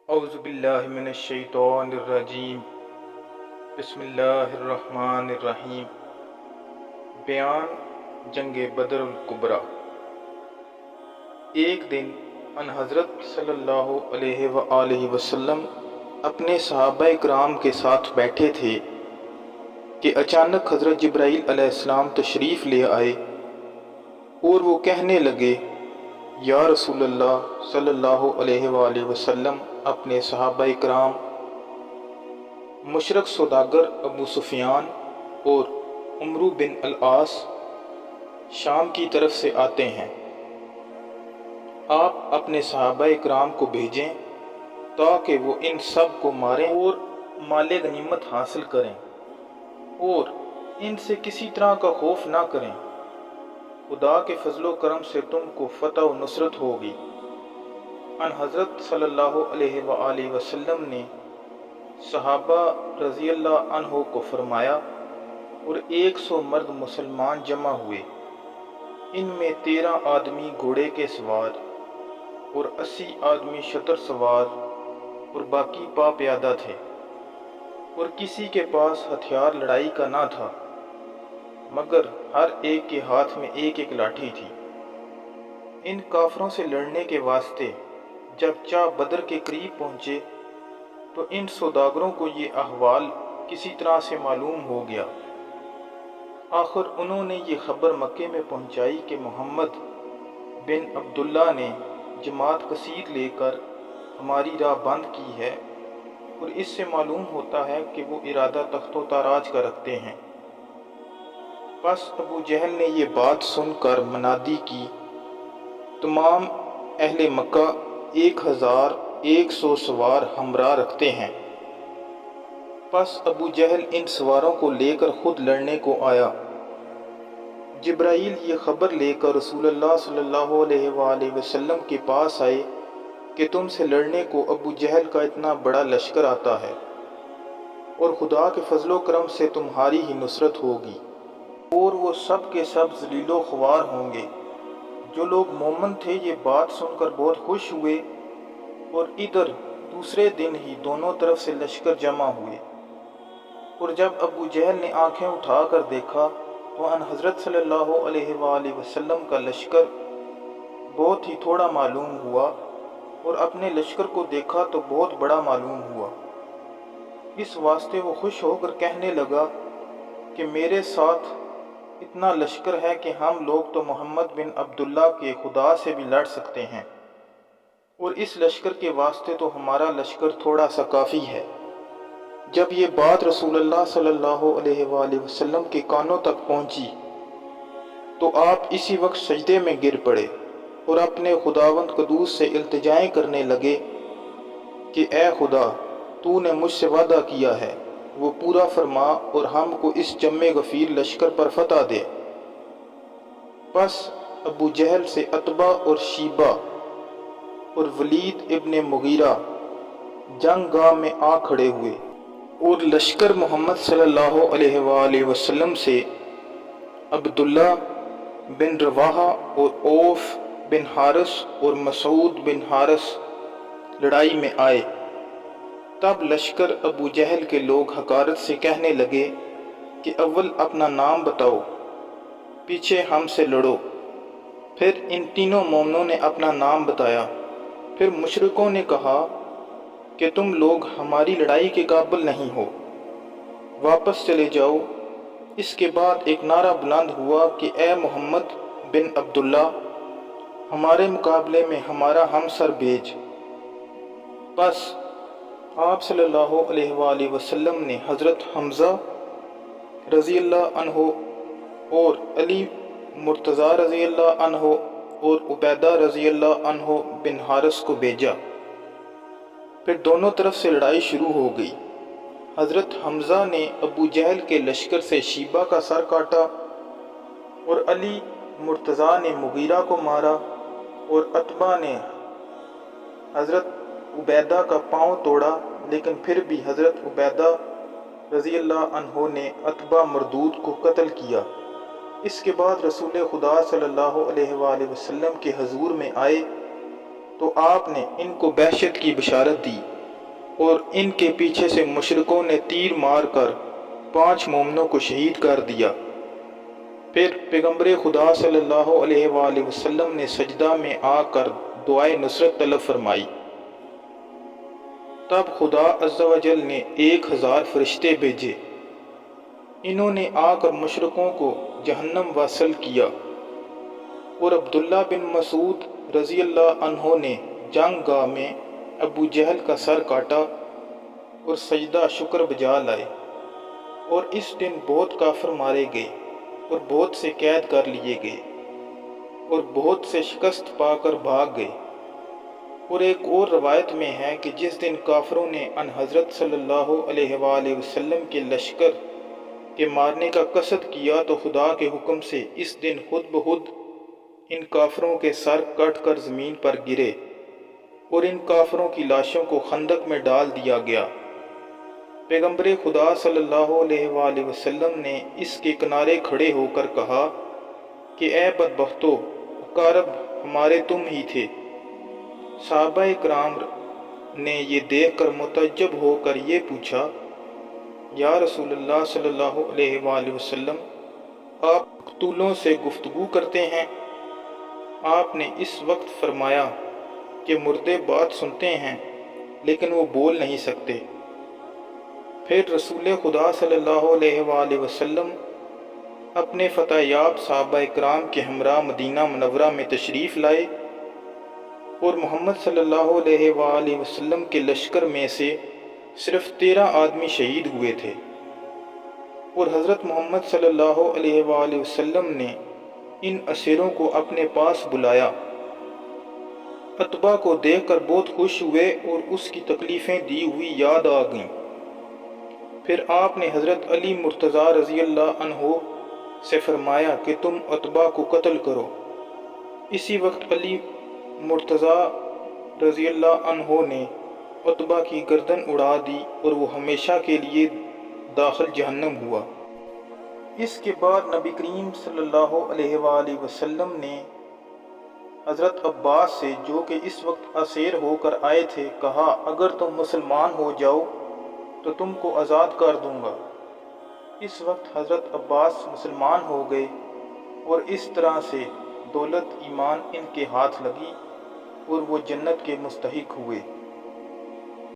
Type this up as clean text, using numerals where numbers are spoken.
اعوذ باللہ من الشیطان الرجیم، بسم اللہ الرحمن الرحیم۔ بیان جنگ بدر الکبریٰ۔ ایک دن ان حضرت صلی اللہ علیہ وآلہ وسلم اپنے صحابہ کرام کے ساتھ بیٹھے تھے کہ اچانک حضرت جبرائیل علیہ السلام تشریف لے آئے اور وہ کہنے لگے، یا رسول اللہ صلی اللہ علیہ وآلہ وسلم اپنے صحابہ کرام مشرق سوداگر ابو سفیان اور عمرو بن العاص شام کی طرف سے آتے ہیں۔ آپ اپنے صحابہ کرام کو بھیجیں تاکہ وہ ان سب کو ماریں اور مال غنیمت حاصل کریں اور ان سے کسی طرح کا خوف نہ کریں۔ خدا کے فضل و کرم سے تم کو فتح و نصرت ہوگی۔ ان حضرت صلی اللہ علیہ وآلہ وسلم نے صحابہ رضی اللہ عنہ کو فرمایا اور 100 مرد مسلمان جمع ہوئے۔ ان میں 13 آدمی گھوڑے کے سوار اور 80 آدمی شتر سوار اور باقی پا پیادہ تھے، اور کسی کے پاس ہتھیار لڑائی کا نہ تھا مگر ہر ایک کے ہاتھ میں ایک ایک لاٹھی تھی۔ ان کافروں سے لڑنے کے واسطے جب چاہ بدر کے قریب پہنچے تو ان سوداگروں کو یہ احوال کسی طرح سے معلوم ہو گیا۔ آخر انہوں نے یہ خبر مکے میں پہنچائی کہ محمد بن عبداللہ نے جماعت کثیر لے کر ہماری راہ بند کی ہے، اور اس سے معلوم ہوتا ہے کہ وہ ارادہ تخت و تاراج کا رکھتے ہیں۔ پس ابو جہل نے یہ بات سن کر منادی کی، تمام اہل مکہ 1100 سوار ہمراہ رکھتے ہیں۔ پس ابو جہل ان سواروں کو لے کر خود لڑنے کو آیا۔ جبرائیل یہ خبر لے کر رسول اللہ صلی اللہ علیہ وآلہ وسلم کے پاس آئے کہ تم سے لڑنے کو ابو جہل کا اتنا بڑا لشکر آتا ہے، اور خدا کے فضل و کرم سے تمہاری ہی نصرت ہوگی، اور وہ سب کے سب ذلیل و خوار ہوں گے۔ جو لوگ مومن تھے یہ بات سن کر بہت خوش ہوئے، اور ادھر دوسرے دن ہی دونوں طرف سے لشکر جمع ہوئے۔ اور جب ابو جہل نے آنکھیں اٹھا کر دیکھا تو ان حضرت صلی اللہ علیہ وآلہ وسلم کا لشکر بہت ہی تھوڑا معلوم ہوا، اور اپنے لشکر کو دیکھا تو بہت بڑا معلوم ہوا۔ اس واسطے وہ خوش ہو کر کہنے لگا کہ میرے ساتھ اتنا لشکر ہے کہ ہم لوگ تو محمد بن عبداللہ کے خدا سے بھی لڑ سکتے ہیں، اور اس لشکر کے واسطے تو ہمارا لشکر تھوڑا سا کافی ہے۔ جب یہ بات رسول اللہ صلی اللہ علیہ وآلہ وسلم کے کانوں تک پہنچی تو آپ اسی وقت سجدے میں گر پڑے اور اپنے خداوند قدوس سے التجائیں کرنے لگے کہ اے خدا، تو نے مجھ سے وعدہ کیا ہے، وہ پورا فرما اور ہم کو اس جم غفیر لشکر پر فتح دے۔ پس ابو جہل سے عتبہ اور شیبہ اور ولید ابن مغیرہ جنگ گاہ میں آ کھڑے ہوئے، اور لشکر محمد صلی اللہ علیہ وآلہ وسلم سے عبداللہ بن رواحہ اور عوف بن حارث اور مسعود بن حارث لڑائی میں آئے۔ تب لشکر ابو جہل کے لوگ حقارت سے کہنے لگے کہ اول اپنا نام بتاؤ، پیچھے ہم سے لڑو۔ پھر ان تینوں مومنوں نے اپنا نام بتایا۔ پھر مشرکوں نے کہا کہ تم لوگ ہماری لڑائی کے قابل نہیں ہو، واپس چلے جاؤ۔ اس کے بعد ایک نعرہ بلند ہوا کہ اے محمد بن عبداللہ، ہمارے مقابلے میں ہمارا ہمسر بھیج۔ پس آپ صلی اللہ علیہ وآلہ وسلم نے حضرت حمزہ رضی اللہ عنہ اور علی مرتضیٰ رضی اللہ عنہ اور عبیدہ رضی اللہ عنہ بن حارث کو بھیجا۔ پھر دونوں طرف سے لڑائی شروع ہو گئی۔ حضرت حمزہ نے ابو جہل کے لشکر سے شیبہ کا سر کاٹا، اور علی مرتضیٰ نے مغیرہ کو مارا، اور عتبہ نے حضرت عبیدہ کا پاؤں توڑا، لیکن پھر بھی حضرت عبیدہ رضی اللہ عنہ نے عتبہ مردود کو قتل کیا۔ اس کے بعد رسول خدا صلی اللہ علیہ وسلم کے حضور میں آئے تو آپ نے ان کو بہشت کی بشارت دی۔ اور ان کے پیچھے سے مشرکوں نے تیر مار کر 5 مومنوں کو شہید کر دیا۔ پھر پیغمبر خدا صلی اللہ علیہ وآلہ وسلم نے سجدہ میں آ کر دعائے نصرت طلب فرمائی۔ تب خدا عز و جل نے 1000 فرشتے بھیجے۔ انہوں نے آ کر مشرکوں کو جہنم واصل کیا، اور عبداللہ بن مسعود رضی اللہ عنہ نے جنگ گاہ میں ابو جہل کا سر کاٹا اور سجدہ شکر بجا لائے، اور اس دن بہت کافر مارے گئے اور بہت سے قید کر لیے گئے اور بہت سے شکست پا کر بھاگ گئے۔ اور ایک اور روایت میں ہے کہ جس دن کافروں نے ان حضرت صلی اللہ علیہ وآلہ وسلم کے لشکر کے مارنے کا قصد کیا تو خدا کے حکم سے اس دن خود بخود ان کافروں کے سر کٹ کر زمین پر گرے اور ان کافروں کی لاشوں کو خندق میں ڈال دیا گیا۔ پیغمبر خدا صلی اللہ علیہ وآلہ وسلم نے اس کے کنارے کھڑے ہو کر کہا کہ اے بدبختو، اقارب ہمارے تم ہی تھے۔ صحابہ کرام نے یہ دیکھ کر متعجب ہو کر یہ پوچھا، یا رسول اللہ صلی اللہ علیہ وآلہ وسلم، آپ مقتولوں سے گفتگو کرتے ہیں؟ آپ نے اس وقت فرمایا کہ مردے بات سنتے ہیں لیکن وہ بول نہیں سکتے۔ پھر رسول خدا صلی اللہ علیہ وآلہ وسلم اپنے فتح یاب صحابہ کرام کے ہمراہ مدینہ منورہ میں تشریف لائے، اور محمد صلی اللہ علیہ وآلہ وسلم کے لشکر میں سے صرف 13 آدمی شہید ہوئے تھے، اور حضرت محمد صلی اللہ علیہ وآلہ وسلم نے ان اسیروں کو اپنے پاس بلایا۔ عتبہ کو دیکھ کر بہت خوش ہوئے اور اس کی تکلیفیں دی ہوئی یاد آ گئیں۔ پھر آپ نے حضرت علی مرتضیٰ رضی اللہ عنہ سے فرمایا کہ تم عتبہ کو قتل کرو۔ اسی وقت علی مرتضیٰ رضی اللہ عنہ نے عتبہ کی گردن اڑا دی اور وہ ہمیشہ کے لیے داخل جہنم ہوا۔ اس کے بعد نبی کریم صلی اللہ علیہ وآلہ وسلم نے حضرت عباس سے، جو کہ اس وقت اسیر ہو کر آئے تھے، کہا اگر تم مسلمان ہو جاؤ تو تم کو آزاد کر دوں گا۔ اس وقت حضرت عباس مسلمان ہو گئے اور اس طرح سے دولت ایمان ان کے ہاتھ لگی اور وہ جنت کے مستحق ہوئے۔